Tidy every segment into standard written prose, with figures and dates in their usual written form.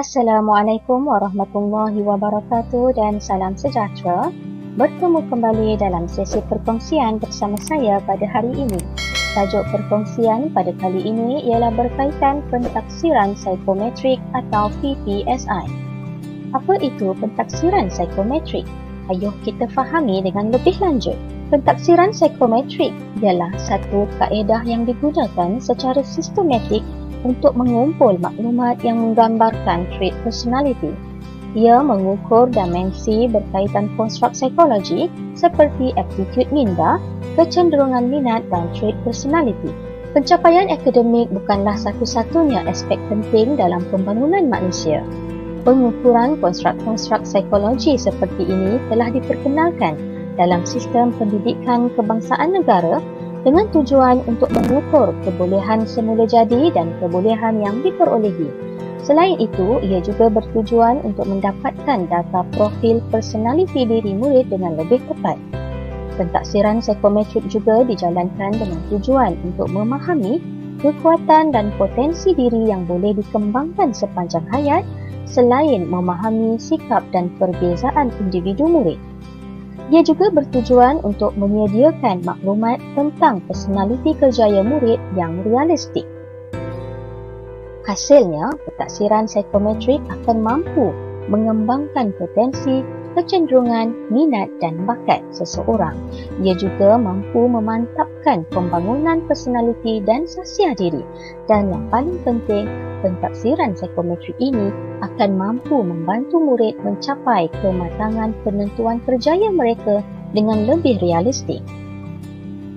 Assalamualaikum warahmatullahi wabarakatuh dan salam sejahtera. Bertemu kembali dalam sesi perkongsian bersama saya pada hari ini. Tajuk perkongsian pada kali ini ialah berkaitan pentaksiran psikometrik atau PPSI. Apa itu pentaksiran psikometrik? Ayuh kita fahami dengan lebih lanjut. Pentaksiran psikometrik ialah satu kaedah yang digunakan secara sistematik untuk mengumpul maklumat yang menggambarkan trait personality. Ia mengukur dimensi berkaitan konstruk psikologi seperti aptitude minda, kecenderungan minat dan trait personality. Pencapaian akademik bukanlah satu-satunya aspek penting dalam pembangunan manusia. Pengukuran konstruk-konstruk psikologi seperti ini telah diperkenalkan dalam sistem pendidikan kebangsaan negara dengan tujuan untuk mengukur kebolehan semula jadi dan kebolehan yang diperolehi. Selain itu, ia juga bertujuan untuk mendapatkan data profil personaliti diri murid dengan lebih tepat. Pentaksiran psikometrik juga dijalankan dengan tujuan untuk memahami kekuatan dan potensi diri yang boleh dikembangkan sepanjang hayat selain memahami sikap dan perbezaan individu murid. Ia juga bertujuan untuk menyediakan maklumat tentang personaliti kerjaya murid yang realistik. Hasilnya, pentaksiran psikometrik akan mampu mengembangkan potensi, kecenderungan, minat dan bakat seseorang. Ia juga mampu memantapkan pembangunan personaliti dan sasiah diri. Dan yang paling penting, pentaksiran psikometrik ini akan mampu membantu murid mencapai kematangan penentuan kerjaya mereka dengan lebih realistik.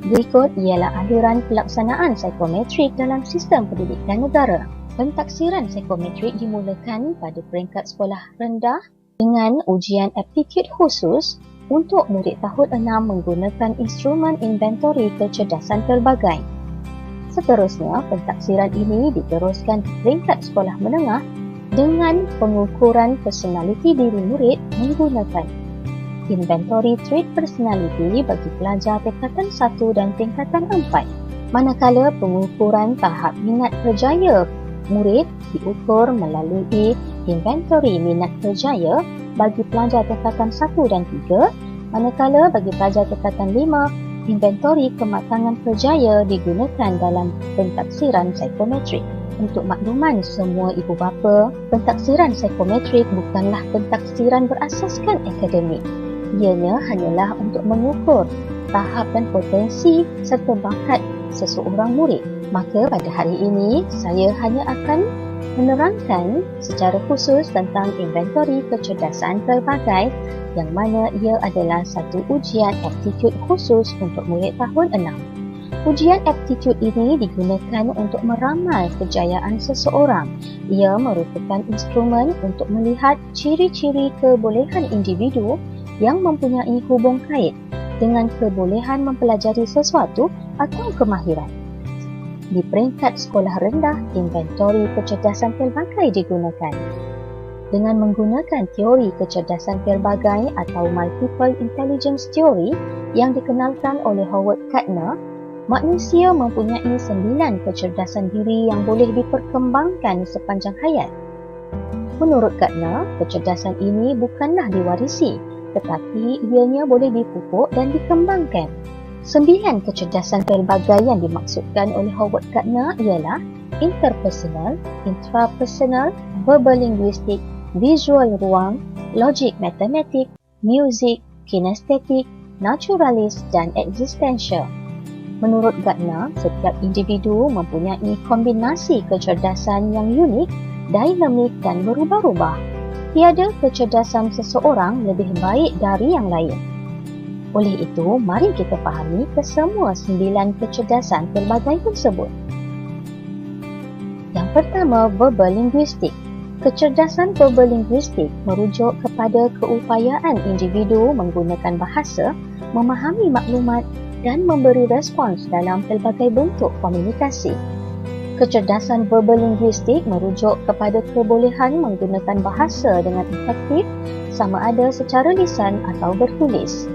Berikut ialah aliran pelaksanaan psikometrik dalam sistem pendidikan negara. Pentaksiran psikometrik dimulakan pada peringkat sekolah rendah dengan ujian aptitude khusus untuk murid tahun 6 menggunakan instrumen inventori kecerdasan pelbagai. Seterusnya, pentaksiran ini diteruskan ke peringkat sekolah menengah dengan pengukuran personaliti diri murid menggunakan inventori trait personality bagi pelajar tingkatan 1 dan tingkatan 4. Manakala pengukuran tahap minat kerjaya murid diukur melalui inventori minat kerjaya bagi pelajar tingkatan 1 dan 3, manakala bagi pelajar tingkatan 5, inventori kematangan kerjaya digunakan dalam pentaksiran psikometrik. Untuk makluman semua ibu bapa, pentaksiran psikometrik bukanlah pentaksiran berasaskan akademik. Ianya hanyalah untuk mengukur tahap dan potensi serta bakat seseorang murid. Maka pada hari ini, saya hanya akan menerangkan secara khusus tentang inventori kecerdasan pelbagai yang mana ia adalah satu ujian aptitude khusus untuk murid tahun 6. Ujian aptitude ini digunakan untuk meramal kejayaan seseorang. Ia merupakan instrumen untuk melihat ciri-ciri kebolehan individu yang mempunyai hubung kait dengan kebolehan mempelajari sesuatu atau kemahiran. Di peringkat sekolah rendah, inventori kecerdasan pelbagai digunakan. Dengan menggunakan teori kecerdasan pelbagai atau multiple intelligence theory yang dikenalkan oleh Howard Gardner, manusia mempunyai 9 kecerdasan diri yang boleh diperkembangkan sepanjang hayat. Menurut Gardner, kecerdasan ini bukanlah diwarisi, tetapi ianya boleh dipupuk dan dikembangkan. 9 kecerdasan pelbagai yang dimaksudkan oleh Howard Gardner ialah interpersonal, intrapersonal, verbal linguistik, visual ruang, logik matematik, music, kinestetik, naturalis dan existential. Menurut Gardner, setiap individu mempunyai kombinasi kecerdasan yang unik, dinamik dan berubah-ubah. Tiada kecerdasan seseorang lebih baik dari yang lain. Oleh itu, mari kita fahami kesemua 9 kecerdasan pelbagai tersebut. Yang pertama, verbal linguistik. Kecerdasan verbal linguistik merujuk kepada keupayaan individu menggunakan bahasa, memahami maklumat dan memberi respons dalam pelbagai bentuk komunikasi. Kecerdasan verbal linguistik merujuk kepada kebolehan menggunakan bahasa dengan efektif sama ada secara lisan atau bertulis.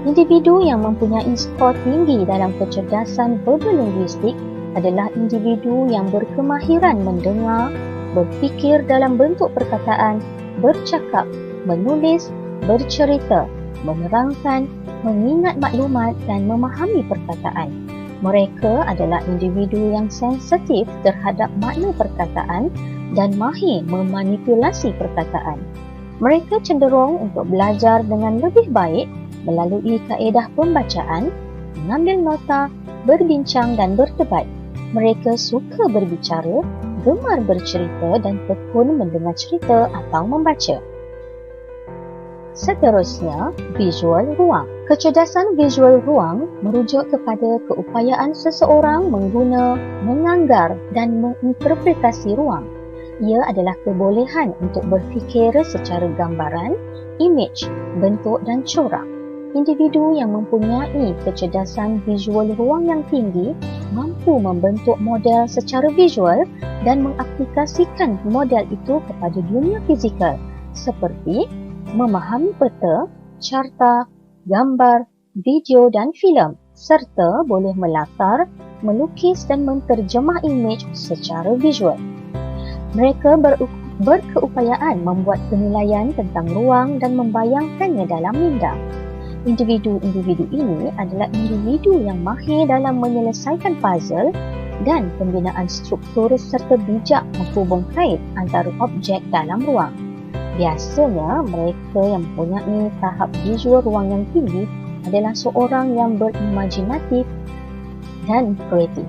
Individu yang mempunyai skor tinggi dalam kecerdasan verbal linguistik adalah individu yang berkemahiran mendengar, berfikir dalam bentuk perkataan, bercakap, menulis, bercerita, menerangkan, mengingat maklumat dan memahami perkataan. Mereka adalah individu yang sensitif terhadap makna perkataan dan mahir memanipulasi perkataan. Mereka cenderung untuk belajar dengan lebih baik melalui kaedah pembacaan, mengambil nota, berbincang dan berdebat. Mereka suka berbicara, gemar bercerita dan tekun mendengar cerita atau membaca. Seterusnya, visual ruang. Kecerdasan visual ruang merujuk kepada keupayaan seseorang menganggar dan menginterpretasi ruang. Ia adalah kebolehan untuk berfikir secara gambaran, imej, bentuk dan corak. Individu yang mempunyai kecerdasan visual ruang yang tinggi mampu membentuk model secara visual dan mengaplikasikan model itu kepada dunia fizikal seperti memahami peta, carta, gambar, video dan filem serta boleh melakar, melukis dan menterjemah imej secara visual. Mereka berkeupayaan membuat penilaian tentang ruang dan membayangkannya dalam minda. Individu-individu ini adalah individu yang mahir dalam menyelesaikan puzzle dan pembinaan struktur serta bijak menghubung kait antara objek dalam ruang. Biasanya, mereka yang mempunyai tahap visual ruang yang tinggi adalah seorang yang berimajinatif dan kreatif.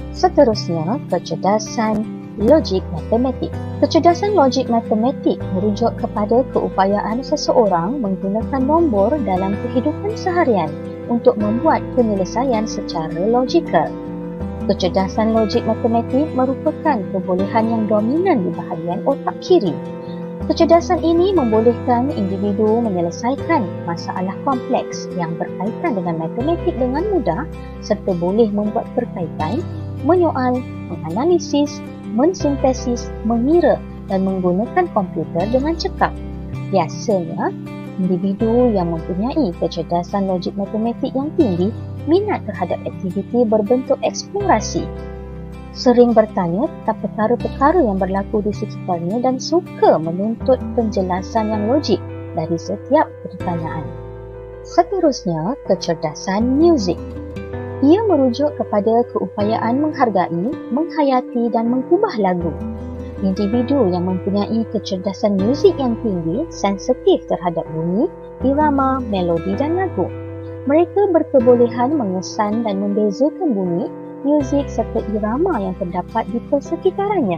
Seterusnya, kecerdasan logik matematik. Kecerdasan logik matematik merujuk kepada keupayaan seseorang menggunakan nombor dalam kehidupan seharian untuk membuat penyelesaian secara logikal. Kecerdasan logik matematik merupakan kebolehan yang dominan di bahagian otak kiri. Kecerdasan ini membolehkan individu menyelesaikan masalah kompleks yang berkaitan dengan matematik dengan mudah serta boleh membuat perkaitan, menyoal, menganalisis, mensintesis, mengira dan menggunakan komputer dengan cekap. Biasanya, individu yang mempunyai kecerdasan logik matematik yang tinggi minat terhadap aktiviti berbentuk eksplorasi, sering bertanya tentang perkara-perkara yang berlaku di sekitarnya dan suka menuntut penjelasan yang logik dari setiap pertanyaan. Seterusnya, kecerdasan muzik. Ia merujuk kepada keupayaan menghargai, menghayati dan mengubah lagu. Individu yang mempunyai kecerdasan muzik yang tinggi sensitif terhadap bunyi, irama, melodi dan lagu. Mereka berkebolehan mengesan dan membezakan bunyi, muzik serta irama yang terdapat di persekitarannya.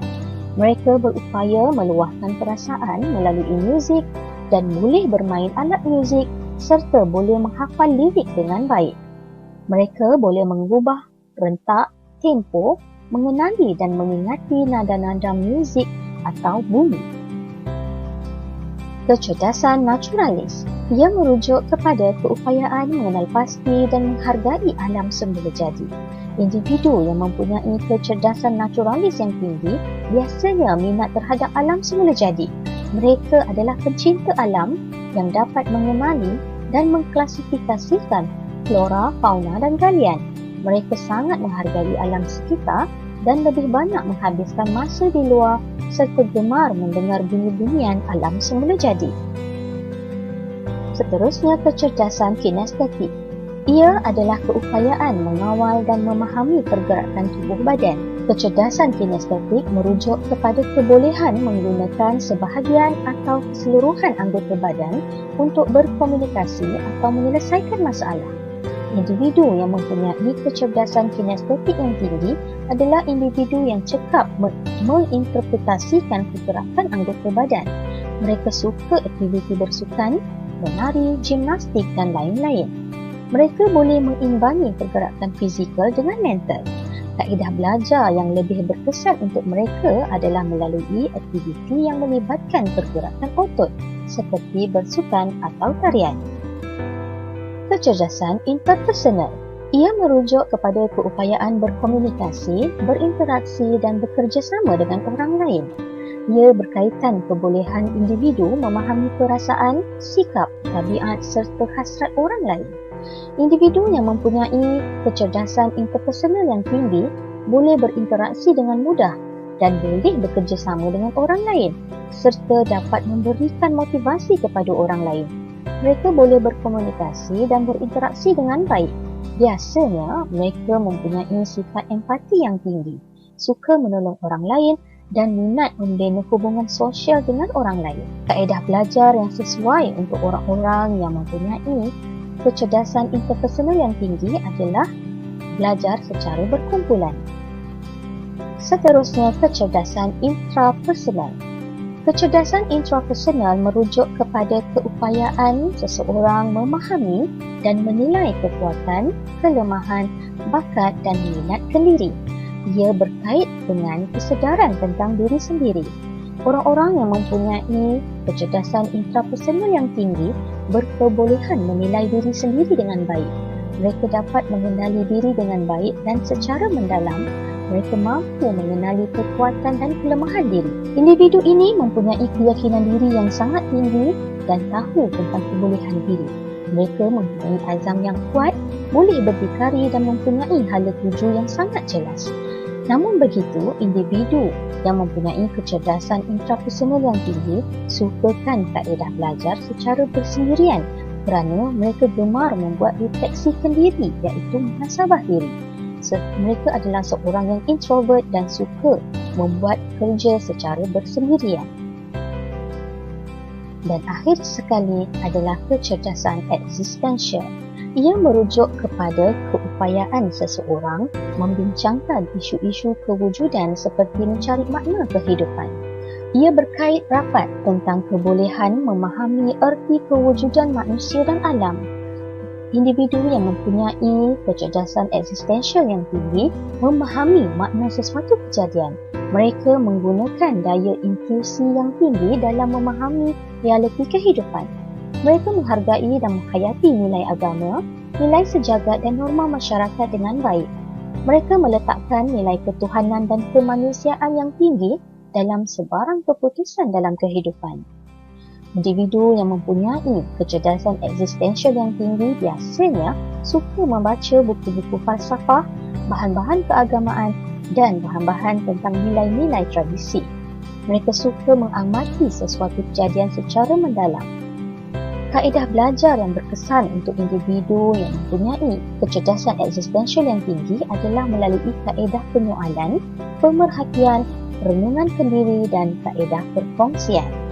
Mereka berupaya meluahkan perasaan melalui muzik dan boleh bermain alat muzik serta boleh menghafal lirik dengan baik. Mereka boleh mengubah rentak, tempo, mengenali dan mengingati nada-nada muzik atau bunyi. Kecerdasan naturalis. Ia merujuk kepada keupayaan mengenal pasti dan menghargai alam semula jadi. Individu yang mempunyai kecerdasan naturalis yang tinggi biasanya minat terhadap alam semula jadi. Mereka adalah pencinta alam yang dapat mengenali dan mengklasifikasikan flora, fauna dan galian. Mereka sangat menghargai alam sekitar dan lebih banyak menghabiskan masa di luar serta gemar mendengar bunyi-bunyian alam semula jadi. Seterusnya, kecerdasan kinestetik. Ia adalah keupayaan mengawal dan memahami pergerakan tubuh badan. Kecerdasan kinestetik merujuk kepada kebolehan menggunakan sebahagian atau keseluruhan anggota badan untuk berkomunikasi atau menyelesaikan masalah. Individu yang mempunyai kecerdasan kinestetik yang tinggi adalah individu yang cekap menginterpretasikan pergerakan anggota badan. Mereka suka aktiviti bersukan, menari, gimnastik dan lain-lain. Mereka boleh mengimbangi pergerakan fizikal dengan mental. Kaedah belajar yang lebih berkesan untuk mereka adalah melalui aktiviti yang melibatkan pergerakan otot seperti bersukan atau tarian. Kecerdasan interpersonal. Ia merujuk kepada keupayaan berkomunikasi, berinteraksi dan bekerjasama dengan orang lain. Ia berkaitan kebolehan individu memahami perasaan, sikap, tabiat serta hasrat orang lain. Individu yang mempunyai kecerdasan interpersonal yang tinggi boleh berinteraksi dengan mudah dan boleh bekerjasama dengan orang lain serta dapat memberikan motivasi kepada orang lain. Mereka boleh berkomunikasi dan berinteraksi dengan baik. Biasanya, mereka mempunyai sifat empati yang tinggi, suka menolong orang lain dan minat membina hubungan sosial dengan orang lain. Kaedah belajar yang sesuai untuk orang-orang yang mempunyai kecerdasan interpersonal yang tinggi adalah belajar secara berkumpulan. Seterusnya, kecerdasan intrapersonal. Kecerdasan intrapersonal merujuk kepada keupayaan seseorang memahami dan menilai kekuatan, kelemahan, bakat dan minatkan diri. Ia berkait dengan kesedaran tentang diri sendiri. Orang-orang yang mempunyai kecerdasan intrapersonal yang tinggi berkebolehan menilai diri sendiri dengan baik. Mereka dapat mengenali diri dengan baik dan secara mendalam mereka mampu mengenali kekuatan dan kelemahan diri. Individu ini mempunyai keyakinan diri yang sangat tinggi dan tahu tentang kebolehan diri. Mereka mempunyai azam yang kuat, boleh berdikari dan mempunyai hala tuju yang sangat jelas. Namun begitu, individu yang mempunyai kecerdasan intrapersonal yang tinggi sukakan kaedah belajar secara bersendirian kerana mereka gemar membuat refleksikan diri iaitu muhasabah diri. Mereka adalah seorang yang introvert dan suka membuat kerja secara bersendirian. Dan akhir sekali adalah kecerdasan eksistensial. Ia merujuk kepada keupayaan seseorang membincangkan isu-isu kewujudan seperti mencari makna kehidupan. Ia berkait rapat tentang kebolehan memahami erti kewujudan manusia dan alam. Individu yang mempunyai kecerdasan eksistensial yang tinggi memahami makna sesuatu kejadian. Mereka menggunakan daya intuisi yang tinggi dalam memahami realiti kehidupan. Mereka menghargai dan menghayati nilai agama, nilai sejagat dan norma masyarakat dengan baik. Mereka meletakkan nilai ketuhanan dan kemanusiaan yang tinggi dalam sebarang keputusan dalam kehidupan. Individu yang mempunyai kecerdasan eksistensial yang tinggi biasanya suka membaca buku-buku falsafah, bahan-bahan keagamaan dan bahan-bahan tentang nilai-nilai tradisi. Mereka suka mengamati sesuatu kejadian secara mendalam. Kaedah belajar yang berkesan untuk individu yang mempunyai kecerdasan eksistensial yang tinggi adalah melalui kaedah penyoalan, pemerhatian, renungan kendiri dan kaedah perkongsian.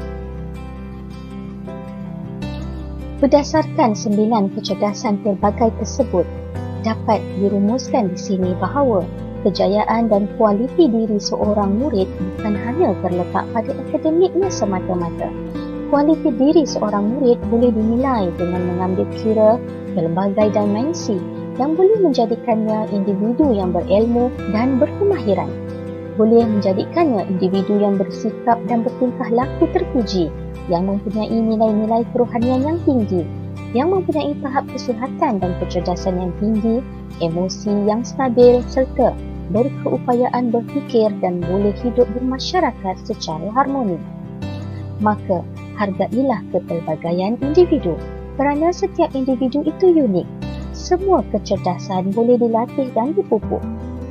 Berdasarkan 9 kecerdasan pelbagai tersebut, dapat dirumuskan di sini bahawa kejayaan dan kualiti diri seorang murid bukan hanya terletak pada akademiknya semata-mata. Kualiti diri seorang murid boleh dinilai dengan mengambil kira pelbagai dimensi yang boleh menjadikannya individu yang berilmu dan berkemahiran. Boleh menjadikannya individu yang bersikap dan bertingkah laku terpuji, yang mempunyai nilai-nilai kerohanian yang tinggi, yang mempunyai tahap kesihatan dan kecerdasan yang tinggi, emosi yang stabil serta berkeupayaan berfikir dan boleh hidup bermasyarakat secara harmoni. Maka, hargailah kepelbagaian individu kerana setiap individu itu unik. Semua kecerdasan boleh dilatih dan dipupuk.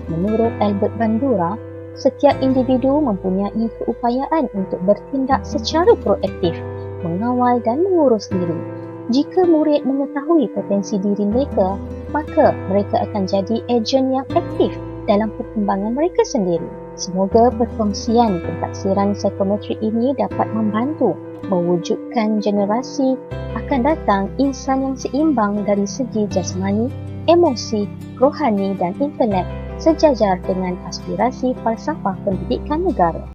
Menurut Albert Bandura, setiap individu mempunyai keupayaan untuk bertindak secara proaktif, mengawal dan mengurus diri. Jika murid mengetahui potensi diri mereka, maka mereka akan jadi ejen yang aktif dalam perkembangan mereka sendiri. Semoga perkongsian pentaksiran psikometrik ini dapat membantu mewujudkan generasi akan datang insan yang seimbang dari segi jasmani, emosi, rohani dan intelek sejajar dengan aspirasi falsafah pendidikan negara.